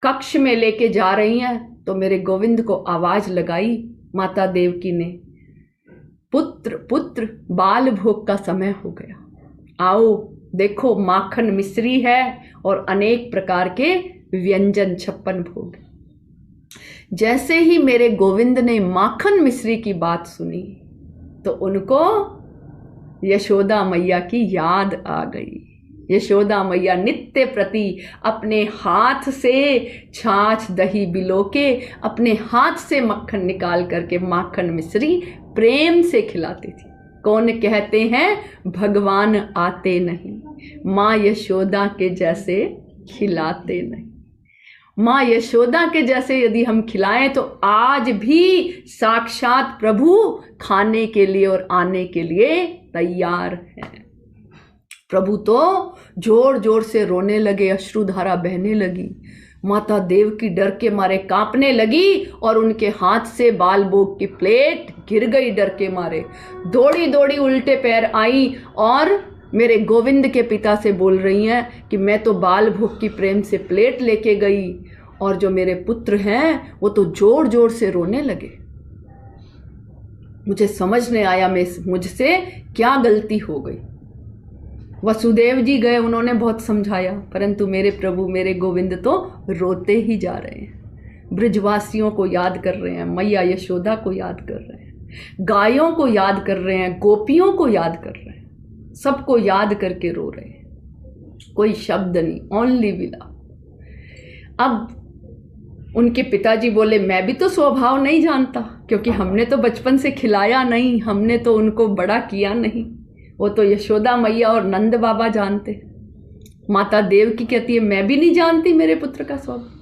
कक्ष में लेके जा रही हैं तो मेरे गोविंद को आवाज लगाई माता देवकी ने, पुत्र पुत्र बाल भोग का समय हो गया, आओ देखो माखन मिश्री है और अनेक प्रकार के व्यंजन 56 भोग। जैसे ही मेरे गोविंद ने माखन मिश्री की बात सुनी तो उनको यशोदा मैया की याद आ गई। यशोदा मैया नित्य प्रति अपने हाथ से छाछ दही बिलो के, अपने हाथ से मक्खन निकाल करके माखन मिश्री प्रेम से खिलाती थी। कौन कहते हैं भगवान आते नहीं, माँ यशोदा के जैसे खिलाते नहीं। माँ यशोदा के जैसे यदि हम खिलाएं तो आज भी साक्षात प्रभु खाने के लिए और आने के लिए तैयार हैं। प्रभु तो जोर जोर से रोने लगे, अश्रुधारा बहने लगी। माता देव की डर के मारे कांपने लगी और उनके हाथ से बाल भोग की प्लेट गिर गई। डर के मारे दौड़ी दौड़ी उल्टे पैर आई और मेरे गोविंद के पिता से बोल रही हैं कि मैं तो बाल भोग की प्रेम से प्लेट लेके गई और जो मेरे पुत्र हैं वो तो जोर जोर से रोने लगे। मुझे समझ नहीं आया मुझसे क्या गलती हो गई। वसुदेव जी गए, उन्होंने बहुत समझाया, परंतु मेरे प्रभु मेरे गोविंद तो रोते ही जा रहे हैं। ब्रजवासियों को याद कर रहे हैं, मैया यशोदा को याद कर रहे हैं, गायों को याद कर रहे हैं, गोपियों को याद कर रहे हैं, सबको याद करके रो रहे हैं। कोई शब्द नहीं, ओनली विला। अब उनके पिताजी बोले मैं भी तो स्वभाव नहीं जानता, क्योंकि हमने तो बचपन से खिलाया नहीं, हमने तो उनको बड़ा किया नहीं, वो तो यशोदा मैया और नंद बाबा जानते। माता देव की कहती है मैं भी नहीं जानती मेरे पुत्र का स्वभाव।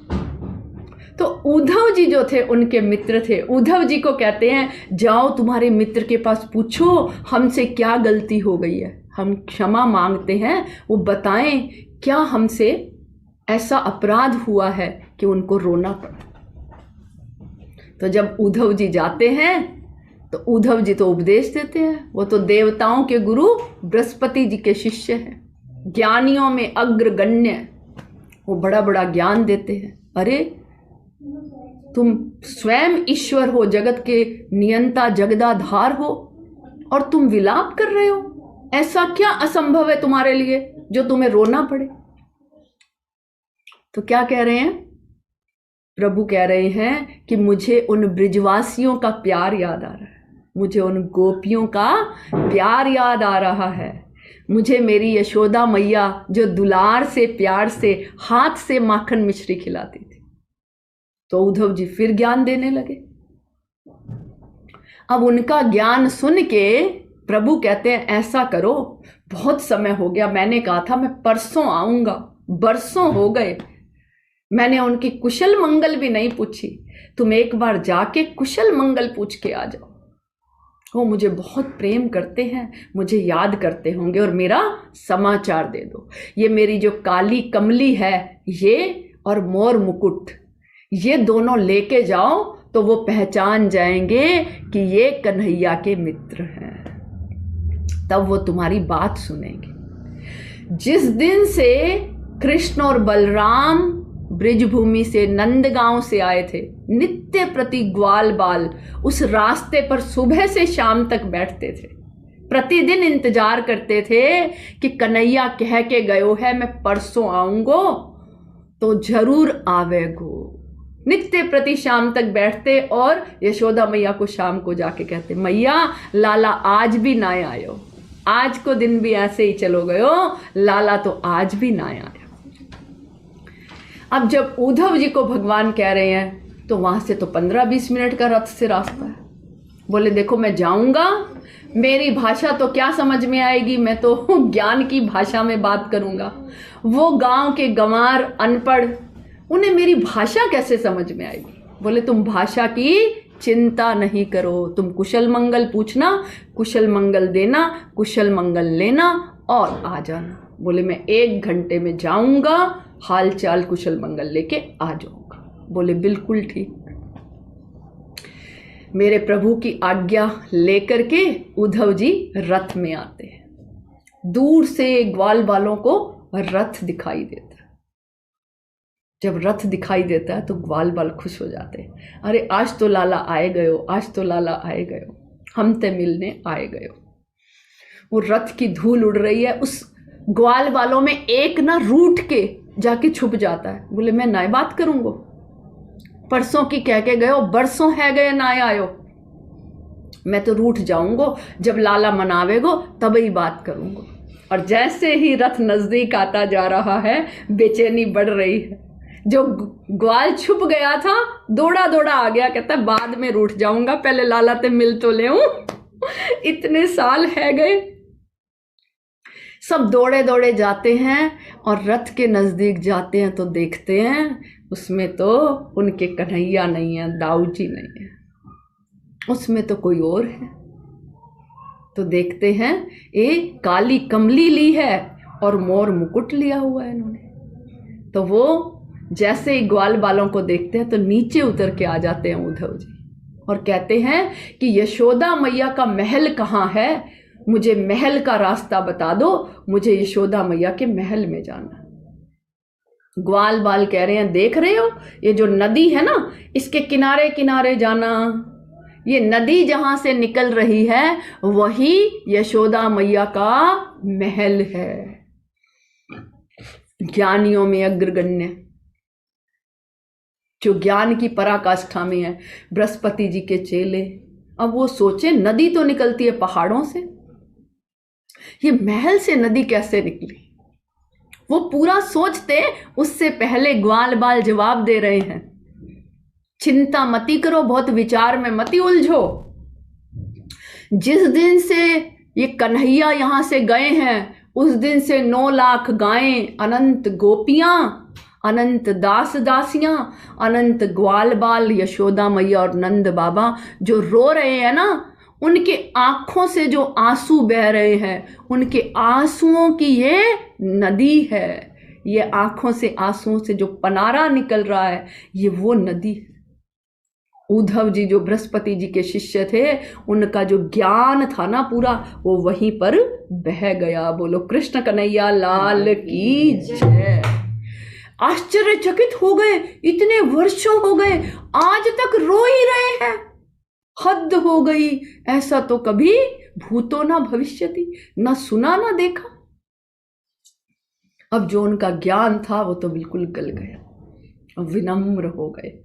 तो उद्धव जी जो थे उनके मित्र थे, उद्धव जी को कहते हैं जाओ तुम्हारे मित्र के पास पूछो हमसे क्या गलती हो गई है, हम क्षमा मांगते हैं, वो बताएं क्या हमसे ऐसा अपराध हुआ है कि उनको रोना पड़ा। तो जब उद्धव जी जाते हैं तो उद्धव जी तो उपदेश देते हैं, वो तो देवताओं के गुरु बृहस्पति जी के शिष्य हैं, ज्ञानियों में अग्रगण्य, वो बड़ा बड़ा ज्ञान देते हैं। अरे तुम स्वयं ईश्वर हो, जगत के नियंता जगदाधार हो और तुम विलाप कर रहे हो, ऐसा क्या असंभव है तुम्हारे लिए जो तुम्हें रोना पड़े। तो क्या कह रहे हैं प्रभु, कह रहे हैं कि मुझे उन ब्रिजवासियों का प्यार याद आ रहा है, मुझे उन गोपियों का प्यार याद आ रहा है, मुझे मेरी यशोदा मैया जो दुलार से प्यार से हाथ से माखन मिश्री खिलाती थी। तो उद्धव जी फिर ज्ञान देने लगे। अब उनका ज्ञान सुन के प्रभु कहते हैं ऐसा करो, बहुत समय हो गया, मैंने कहा था मैं परसों आऊंगा, बरसों हो गए, मैंने उनकी कुशल मंगल भी नहीं पूछी, तुम एक बार जाके कुशल मंगल पूछ के आ जाओ। वो मुझे बहुत प्रेम करते हैं, मुझे याद करते होंगे और मेरा समाचार दे दो। ये मेरी जो काली कमली है ये और मोर मुकुट, ये दोनों लेके जाओ तो वो पहचान जाएंगे कि ये कन्हैया के मित्र हैं, तब वो तुम्हारी बात सुनेंगे। जिस दिन से कृष्ण और बलराम ब्रिजभूमि से नंदगांव से आए थे, नित्य प्रति ग्वाल बाल उस रास्ते पर सुबह से शाम तक बैठते थे, प्रतिदिन इंतजार करते थे कि कन्हैया कह के गयो है मैं परसों आऊंगो तो जरूर आवेगो। नित्य प्रति शाम तक बैठते और यशोदा मैया को शाम को जाके कहते मैया लाला आज भी ना आयो, आज को दिन भी ऐसे ही चलो गयो, लाला तो आज भी ना आया। अब जब उद्धव जी को भगवान कह रहे हैं तो वहां से तो 15-20 मिनट का रथ से रास्ता है। बोले देखो मैं जाऊंगा, मेरी भाषा तो क्या समझ में आएगी, मैं तो ज्ञान की भाषा में बात करूंगा। वो गांव के गंवार अनपढ़, उन्हें मेरी भाषा कैसे समझ में आएगी। बोले तुम भाषा की चिंता नहीं करो, तुम कुशल मंगल पूछना, कुशल मंगल देना, कुशल मंगल लेना और आ जाना। बोले मैं 1 घंटे में जाऊंगा, हाल चाल कुशल मंगल लेके आ जाऊंगा। बोले बिल्कुल ठीक। मेरे प्रभु की आज्ञा लेकर के उद्धव जी रथ में आते हैं। दूर से ग्वाल बालों को रथ दिखाई देता है। जब रथ दिखाई देता है तो ग्वाल बाल खुश हो जाते हैं, अरे आज तो लाला आए गयो, आज तो लाला आए गयो, हम ते मिलने आए गयो। वो रथ की धूल उड़ रही है, उस ग्वाल बालों में एक ना रूठ के जाके छुप जाता है, बोले मैं नाय बात करूंगो, परसों की कह के गयो, बरसों है गए नाय आयो, मैं तो रूठ जाऊंगो, जब लाला मनावेगो तब ही बात करूंगो। और जैसे ही रथ नजदीक आता जा रहा है, बेचैनी बढ़ रही है, जो ग्वाल छुप गया था दौड़ा दौड़ा आ गया, कहता है बाद में रूठ जाऊंगा, पहले लाला ते मिल तो ले इतने साल है गए। सब दौड़े दौड़े जाते हैं और रथ के नजदीक जाते हैं तो देखते हैं उसमें तो उनके कन्हैया नहीं है, दाऊ जी नहीं है, उसमें तो कोई और है। तो देखते हैं एक काली कमली ली है और मोर मुकुट लिया हुआ है इन्होंने। तो वो जैसे ही ग्वाल बालों को देखते हैं तो नीचे उतर के आ जाते हैं उद्धव जी और कहते हैं कि यशोदा मैया का महल कहाँ है, मुझे महल का रास्ता बता दो, मुझे यशोदा मैया के महल में जाना। ग्वाल बाल कह रहे हैं देख रहे हो ये जो नदी है ना, इसके किनारे किनारे जाना, ये नदी जहां से निकल रही है वही यशोदा मैया का महल है। ज्ञानियों में अग्रगण्य, जो ज्ञान की पराकाष्ठा में है, बृहस्पति जी के चेले। अब वो सोचे नदी तो निकलती है पहाड़ों से, ये महल से नदी कैसे निकली? वो पूरा सोचते, उससे पहले ग्वाल बाल जवाब दे रहे हैं, चिंता मती करो, बहुत विचार में मती उलझो। जिस दिन से ये कन्हैया यहां से गए हैं उस दिन से 9 लाख गायें, अनंत गोपियां, अनंत दास दासियां, अनंत ग्वाल बाल, यशोदा मैया और नंद बाबा जो रो रहे हैं ना, उनके आंखों से जो आंसू बह रहे हैं, उनके आंसुओं की ये नदी है। ये आंखों से आंसुओं से जो पनारा निकल रहा है, ये वो नदी है। उद्धव जी जो बृहस्पति जी के शिष्य थे, उनका जो ज्ञान था ना पूरा, वो वहीं पर बह गया। बोलो कृष्ण कन्हैया लाल की जय। आश्चर्यचकित हो गए, इतने वर्षों हो गए आज तक रो ही रहे हैं, हद हो गई, ऐसा तो कभी भूतो ना भविष्यति, ना सुना ना देखा। अब जो उनका ज्ञान था वो तो बिल्कुल गल गया, अब विनम्र हो गए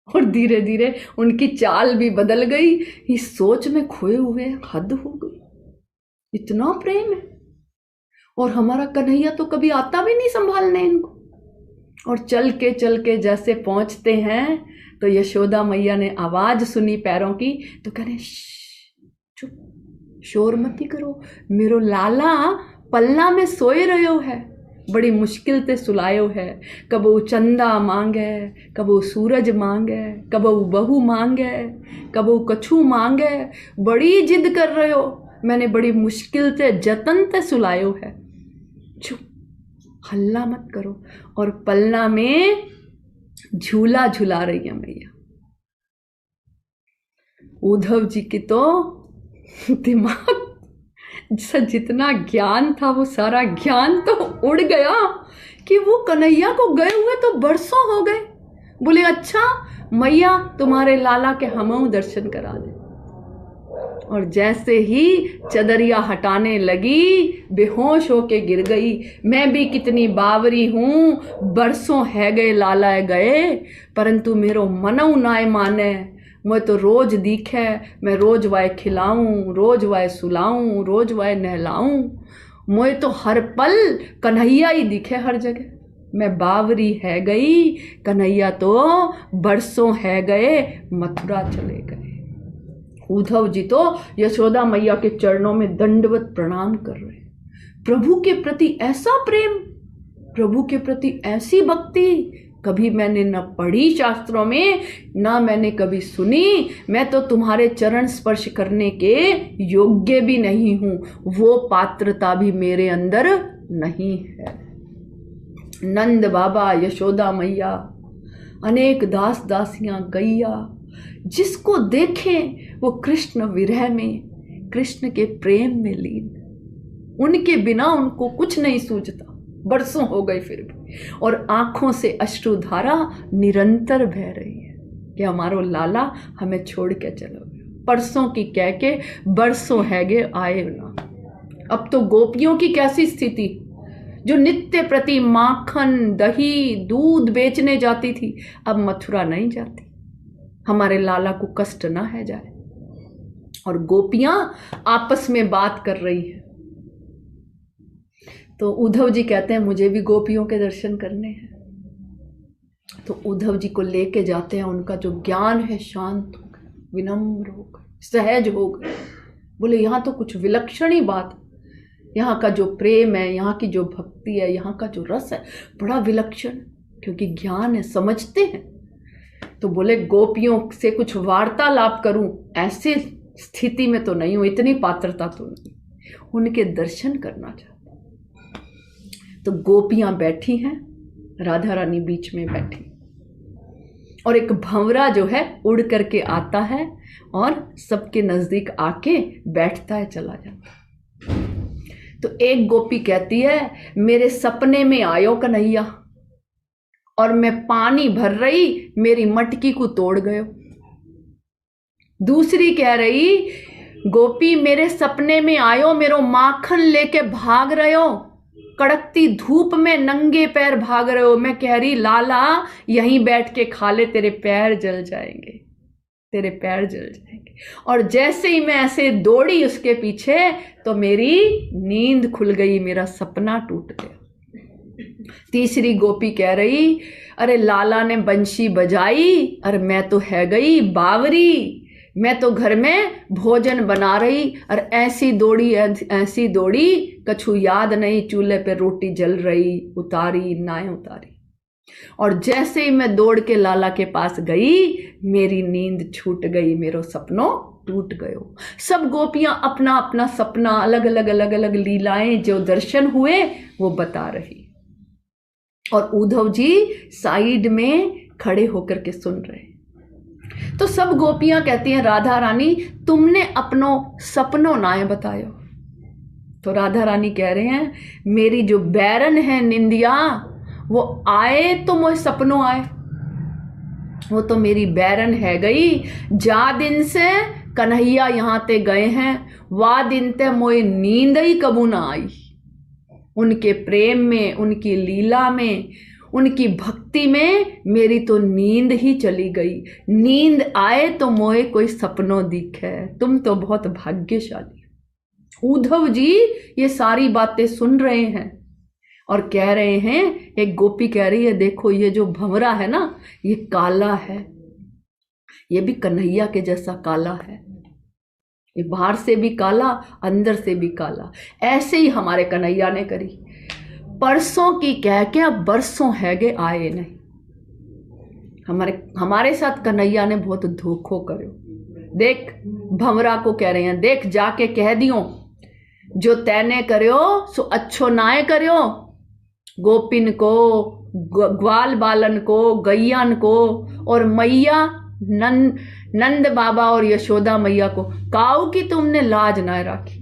और धीरे धीरे उनकी चाल भी बदल गई। इस सोच में खोए हुए हद हो गई, इतना प्रेम है और हमारा कन्हैया तो कभी आता भी नहीं संभालने इनको। और चल के जैसे पहुंचते हैं तो यशोदा मैया ने आवाज सुनी पैरों की, तो कह रहे चुप, शोर मती करो, मेरो लाला पल्ला में सोए रहो है, बड़ी मुश्किल ते सुलायो है। कबो चंदा मांगे, कबो सूरज मांगे, कबो बहू मांगे, कबो कछू मांगे, बड़ी जिद कर रहे हो, मैंने बड़ी मुश्किल से जतन ते सुलायो है, चुप, हल्ला मत करो। और पलना में झूला झुला रही है मैया। उद्धव जी की तो दिमाग से जितना ज्ञान था वो सारा ज्ञान तो उड़ गया कि वो कन्हैया को गए हुए तो बरसों हो गए। बोले अच्छा मैया तुम्हारे लाला के हमऊ दर्शन करा दे। और जैसे ही चदरिया हटाने लगी बेहोश होके गिर गई। मैं भी कितनी बावरी हूँ, बरसों है गए लाला गए, परंतु मेरो मनऊ नाय माने। मैं तो रोज दिखे, मैं रोज वाय खिलाऊं, रोज वाय सुलाऊं, रोज वाय नहलाऊं। मैं तो हर पल कन्हैया ही दिखे हर जगह। मैं बावरी है गई, कन्हैया तो बरसों है गए, मथुरा चले गए। उद्धव जी तो यशोदा मैया के चरणों में दंडवत प्रणाम कर रहे। प्रभु के प्रति ऐसा प्रेम, प्रभु के प्रति ऐसी भक्ति कभी मैंने न पढ़ी शास्त्रों में, ना मैंने कभी सुनी। मैं तो तुम्हारे चरण स्पर्श करने के योग्य भी नहीं हूं, वो पात्रता भी मेरे अंदर नहीं है। नंद बाबा, यशोदा मैया, अनेक दास दासियां, गैया, जिसको देखें वो कृष्ण विरह में, कृष्ण के प्रेम में लीन। उनके बिना उनको कुछ नहीं सूझता। बरसों हो गए फिर भी और आंखों से अश्रुधारा निरंतर बह रही है कि हमारो लाला हमें छोड़ के चलो गया। परसों की कह के बरसों हैगे आए ना। अब तो गोपियों की कैसी स्थिति, जो नित्य प्रति माखन दही दूध बेचने जाती थी, अब मथुरा नहीं जाती, हमारे लाला को कष्ट ना है जाए। और गोपियां आपस में बात कर रही है। तो उद्धव जी कहते हैं मुझे भी गोपियों के दर्शन करने हैं। तो उद्धव जी को लेके जाते हैं। उनका जो ज्ञान है शांत हो गया, विनम्र हो गया, सहज हो गया। बोले यहाँ तो कुछ विलक्षण ही बात, यहाँ का जो प्रेम है, यहाँ की जो भक्ति है, यहाँ का जो रस है, बड़ा विलक्षण, क्योंकि ज्ञान है, समझते हैं। तो बोले गोपियों से कुछ वार्तालाप करूं, ऐसे स्थिति में तो नहीं हूं, इतनी पात्रता तो नहीं, उनके दर्शन करना चाहती। तो गोपियां बैठी हैं, राधा रानी बीच में बैठी, और एक भंवरा जो है उड़ करके आता है और सबके नजदीक आके बैठता है, चला जाता है। तो एक गोपी कहती है मेरे सपने में आयो कन्हैया, और मैं पानी भर रही, मेरी मटकी को तोड़ गयो। दूसरी कह रही गोपी मेरे सपने में आयो, मेरो माखन लेके भाग रहे हो, कड़कती धूप में नंगे पैर भाग रहे हो। मैं कह रही लाला यहीं बैठ के खा ले, तेरे पैर जल जाएंगे, तेरे पैर जल जाएंगे। और जैसे ही मैं ऐसे दौड़ी उसके पीछे, तो मेरी नींद खुल गई, मेरा सपना टूट गया। तीसरी गोपी कह रही अरे लाला ने बंशी बजाई, अरे मैं तो है गई बावरी, मैं तो घर में भोजन बना रही, और ऐसी दौड़ी कछु याद नहीं, चूल्हे पे रोटी जल रही, उतारी नाय उतारी। और जैसे ही मैं दौड़ के लाला के पास गई, मेरी नींद छूट गई, मेरो सपनों टूट गयो। सब गोपियां अपना अपना सपना, अलग अलग लीलाएं जो दर्शन हुए वो बता रही, और उद्धव जी साइड में खड़े होकर के सुन रहे। तो सब गोपियां कहती हैं राधा रानी तुमने अपनो सपनों नाय बतायो। तो राधा रानी कह रहे हैं मेरी जो बैरन है निंदिया, वो आए तो मोए सपनों आए, वो तो मेरी बैरन है गई। जा दिन से कन्हैया यहाँ ते गए हैं, वा दिन ते मोए नींद ही कबू ना आई। उनके प्रेम में, उनकी लीला में, उनकी भक्ति में मेरी तो नींद ही चली गई। नींद आए तो मोए कोई सपनों दिखे, तुम तो बहुत भाग्यशाली। उद्धव जी ये सारी बातें सुन रहे हैं और कह रहे हैं, एक गोपी कह रही है देखो ये जो भंवरा है ना, ये काला है, ये भी कन्हैया के जैसा काला है, ये बाहर से भी काला अंदर से भी काला। ऐसे ही हमारे कन्हैया ने करी, परसों की कह के अब बरसों हैगे आए नहीं। हमारे साथ कन्हैया ने बहुत धोखो करो। देख भंवरा को कह रहे हैं, देख जाके कह दियो जो तैने करो सो अच्छो नाय करो, गोपिन को, ग्वाल बालन को, गैयन को, और मैया नंद बाबा और यशोदा मैया को काऊ की तुमने लाज ना रखी,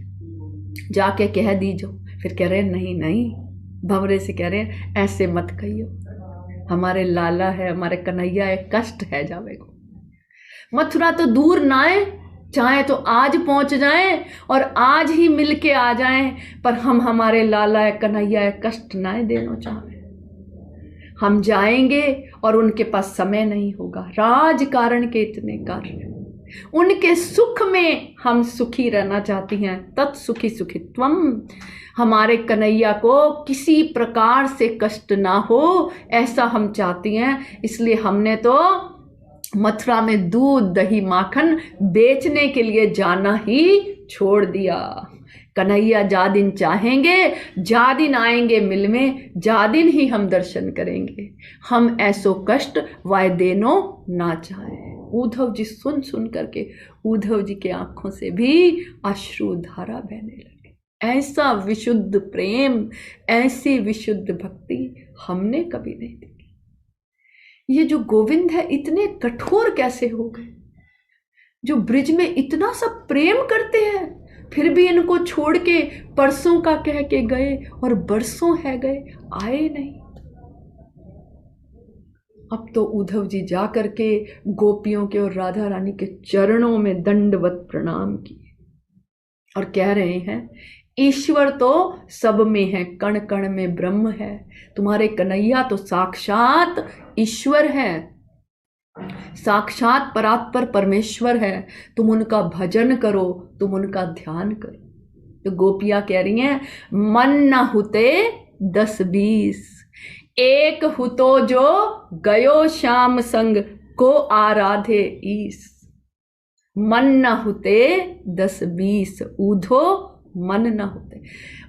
जाके कह दीजो। फिर कह रहे हैं नहीं नहीं, भंवरे से कह रहे हैं ऐसे मत कहियो, हमारे लाला है, हमारे कन्हैया है, कष्ट है जावे को। मथुरा तो दूर ना है, चाहे तो आज पहुंच जाएं और आज ही मिल के आ जाएं, पर हम हमारे लाला है, कन्हैया है, कष्ट ना देना चाहे। हम जाएंगे और उनके पास समय नहीं होगा, राजकारण के इतने कार्य, उनके सुख में हम सुखी रहना चाहती हैं। तत्सुखी सुखित्वम, हमारे कन्हैया को किसी प्रकार से कष्ट ना हो ऐसा हम चाहती हैं। इसलिए हमने तो मथुरा में दूध दही माखन बेचने के लिए जाना ही छोड़ दिया। कन्हैया जा दिन चाहेंगे, जा दिन आएंगे मिल में, जा दिन ही हम दर्शन करेंगे। हम ऐसो कष्ट वाय देनो ना चाहे। उद्धव जी सुन सुन करके उद्धव जी के आंखों से भी अश्रु धारा बहने लगे। ऐसा विशुद्ध प्रेम, ऐसी विशुद्ध भक्ति हमने कभी नहीं देखी। ये जो गोविंद है इतने कठोर कैसे हो गए, जो ब्रिज में इतना सब प्रेम करते हैं, फिर भी इनको छोड़ के परसों का कह के गए और बरसों है गए, आए नहीं। अब तो उद्धव जी जा करके गोपियों के और राधा रानी के चरणों में दंडवत प्रणाम किए और कह रहे हैं, ईश्वर तो सब में है, कण कण में ब्रह्म है। तुम्हारे कन्हैया तो साक्षात ईश्वर है, साक्षात परात्पर परमेश्वर है। तुम उनका भजन करो, तुम उनका ध्यान करो। तो गोपियां कह रही हैं, मन न हुते 10-20, एक हुतो जो गयो श्याम संग को आराधे ईस। मन न हुते 10-20, ऊधो मन न होते।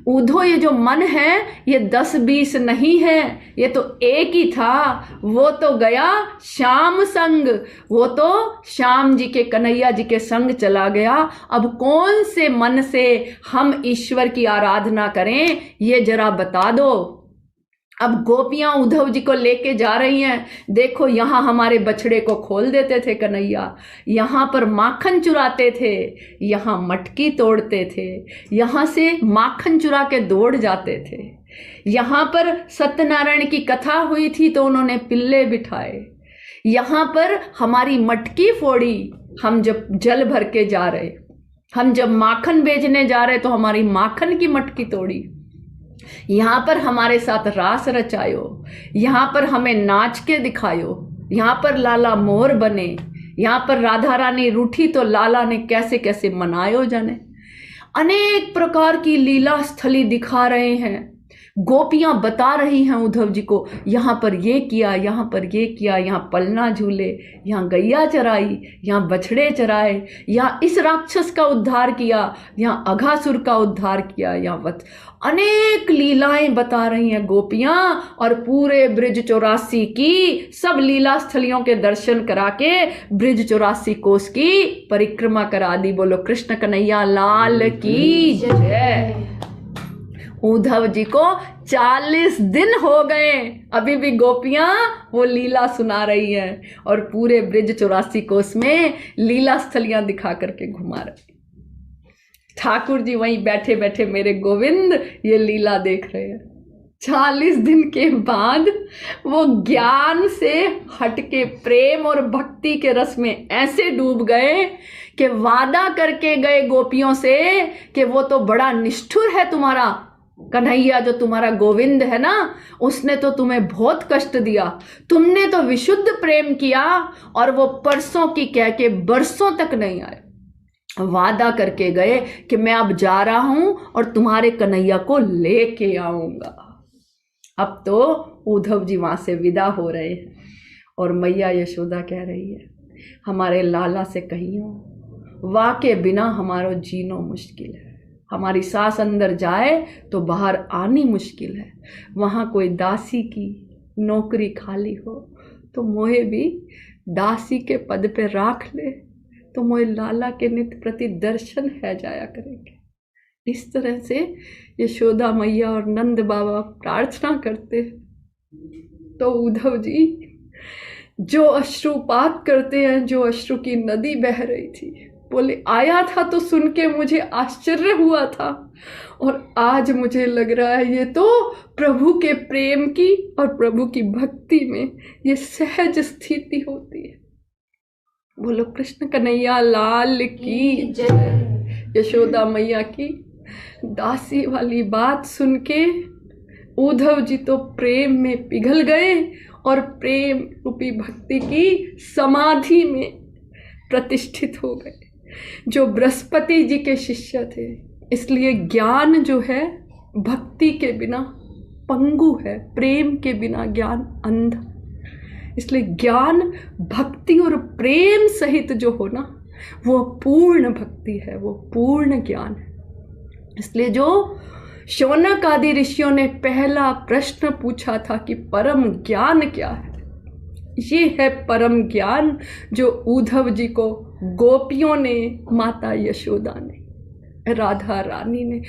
ऊधो ये जो मन है ये 10-20 नहीं है, ये तो एक ही था। वो तो गया श्याम संग, वो तो श्याम जी के, कन्हैया जी के संग चला गया। अब कौन से मन से हम ईश्वर की आराधना करें, ये जरा बता दो। अब गोपियां उद्धव जी को लेके जा रही हैं। देखो, यहाँ हमारे बछड़े को खोल देते थे कन्हैया, यहाँ पर माखन चुराते थे, यहाँ मटकी तोड़ते थे, यहाँ से माखन चुरा के दौड़ जाते थे। यहाँ पर सत्यनारायण की कथा हुई थी तो उन्होंने पिल्ले बिठाए, यहाँ पर हमारी मटकी फोड़ी। हम जब जल भर के जा रहे, हम जब माखन बेचने जा रहे तो हमारी माखन की मटकी तोड़ी। यहाँ पर हमारे साथ रास रचायो, यहाँ पर हमें नाच के दिखायो, यहाँ पर लाला मोर बने, यहाँ पर राधा रानी रूठी तो लाला ने कैसे कैसे मनायो जाने। अनेक प्रकार की लीला स्थली दिखा रहे हैं। गोपियां बता रही हैं उद्धव जी को, यहाँ पर ये किया, यहाँ पर ये किया, यहाँ पलना झूले, यहाँ गैया चराई, यहाँ बछड़े चराए, यहाँ इस राक्षस का उद्धार किया, यहाँ अघासुर का उद्धार किया, यहाँ अनेक लीलाएं बता रही हैं गोपियां। और पूरे ब्रिज 84 की सब लीला स्थलियों के दर्शन करा के ब्रिज 84 कोस की परिक्रमा करा दी। बोलो कृष्ण कन्हैया लाल की जय। उद्धव जी को 40 दिन हो गए, अभी भी गोपियां वो लीला सुना रही हैं और पूरे ब्रिज 84 कोस में लीला स्थलियां दिखा करके घुमा रही। ठाकुर जी वहीं बैठे बैठे मेरे गोविंद ये लीला देख रहे हैं। 40 दिन के बाद वो ज्ञान से हटके प्रेम और भक्ति के रस में ऐसे डूब गए कि वादा करके गए गोपियों से कि वो तो बड़ा निष्ठुर है तुम्हारा कन्हैया, जो तुम्हारा गोविंद है ना, उसने तो तुम्हें बहुत कष्ट दिया, तुमने तो विशुद्ध प्रेम किया और वो परसों की कह के बरसों तक नहीं आए। वादा करके गए कि मैं अब जा रहा हूं और तुम्हारे कन्हैया को लेके आऊंगा। अब तो उद्धव जी वहां से विदा हो रहे हैं और मैया यशोदा कह रही है, हमारे लाला से कहियो, वाके बिना हमारो जीनो मुश्किल है। हमारी सास अंदर जाए तो बाहर आनी मुश्किल है। वहाँ कोई दासी की नौकरी खाली हो तो मोहे भी दासी के पद पे राख ले, तो मोहे लाला के नित्य प्रति दर्शन है जाया करेंगे। इस तरह से यशोदा मैया और नंद बाबा प्रार्थना करते हैं। तो उद्धव जी जो अश्रुपात करते हैं, जो अश्रु की नदी बह रही थी, बोले आया था तो सुन के मुझे आश्चर्य हुआ था और आज मुझे लग रहा है ये तो प्रभु के प्रेम की और प्रभु की भक्ति में ये सहज स्थिति होती है। बोलो कृष्ण कन्हैया लाल की जय। यशोदा मैया की दासी वाली बात सुन के उद्धव जी तो प्रेम में पिघल गए और प्रेम रूपी भक्ति की समाधि में प्रतिष्ठित हो गए। जो बृहस्पति जी के शिष्य थे, इसलिए ज्ञान जो है भक्ति के बिना पंगु है, प्रेम के बिना ज्ञान अंधा। इसलिए ज्ञान भक्ति और प्रेम सहित जो हो ना, वो पूर्ण भक्ति है, वो पूर्ण ज्ञान है। इसलिए जो शौनक आदि ऋषियों ने पहला प्रश्न पूछा था कि परम ज्ञान क्या है, ये है परम ज्ञान जो उद्धव जी को गोपियों ने, माता यशोदा ने, राधा रानी ने